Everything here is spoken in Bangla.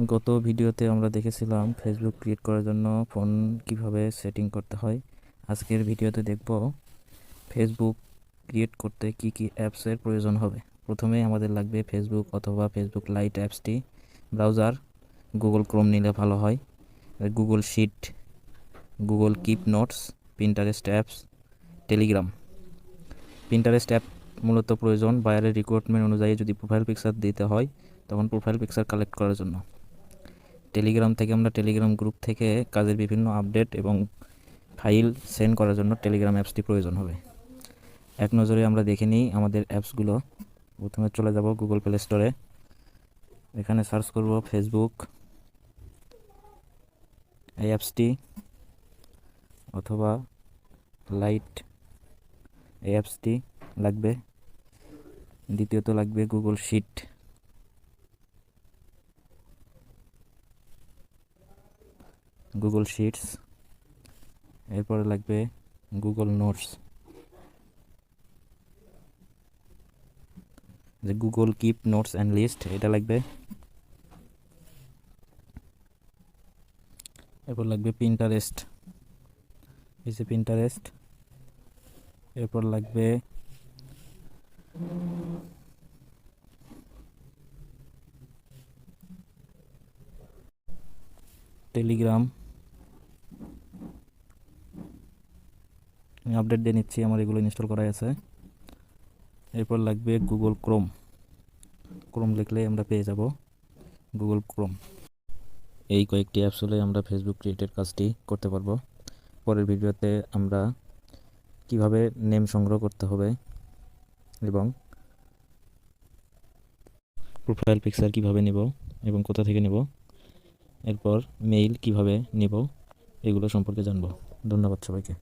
গত ভিডিওতে আমরা দেখেছিলাম ফেসবুক ক্রিয়েট করার জন্য ফোন কিভাবে সেটিং করতে হয়। আজকের ভিডিওতে দেখব ফেসবুক ক্রিয়েট করতে কি কি অ্যাপসের প্রয়োজন হবে। প্রথমে আমাদের লাগবে ফেসবুক অথবা ফেসবুক লাইট অ্যাপসটি, ব্রাউজার গুগল ক্রোম নিলে ভালো হয়, Google Sheet, Google Keep Notes, Pinterest apps, Telegram. Pinterest app মূলত প্রয়োজন বায়ারের রিকোয়ারমেন্ট অনুযায়ী যদি প্রোফাইল পিকচার দিতে হয় তখন প্রোফাইল পিকচার কালেক্ট করার জন্য। টেলিগ্রাম থেকে আমরা টেলিগ্রাম গ্রুপ থেকে কাজের বিভিন্ন আপডেট এবং ফাইল সেন্ড করার জন্য টেলিগ্রাম অ্যাপসটি প্রয়োজন হবে। এক নজরে আমরা দেখে নিই আমাদের অ্যাপসগুলো। প্রথমে চলে যাব গুগল প্লে স্টোরে, এখানে সার্চ করব ফেসবুক এই অ্যাপসটি, অথবা লাইট এই অ্যাপসটি লাগবে। দ্বিতীয়ত লাগবে গুগল শিট, গুগল শিটস, এরপরে লাগবে গুগল নোটস, যে Google Keep Notes and list এটা লাগবে। এরপর লাগবে পিন্টারেস্ট, এই যে পিন্টারেস্ট। এরপর লাগবে টেলিগ্রাম, আমি আপডেট দিয়ে নিচ্ছি, আমার এগুলো ইনস্টল করা আছে। এরপর লাগবে গুগল ক্রোম, ক্রোম লিখলে আমরা পেয়ে যাব গুগল ক্রোম। এই কয়েকটি অ্যাপস হলে আমরা ফেসবুক ক্রিয়েটের কাজটি করতে পারবো। পরের ভিডিওতে আমরা কিভাবে নেম সংগ্রহ করতে হবে এবং প্রোফাইল পিকচার কিভাবে নেব এবং কোথা থেকে নেব, এরপর মেইল কিভাবে নেব এগুলো সম্পর্কে জানবো। ধন্যবাদ সবাইকে।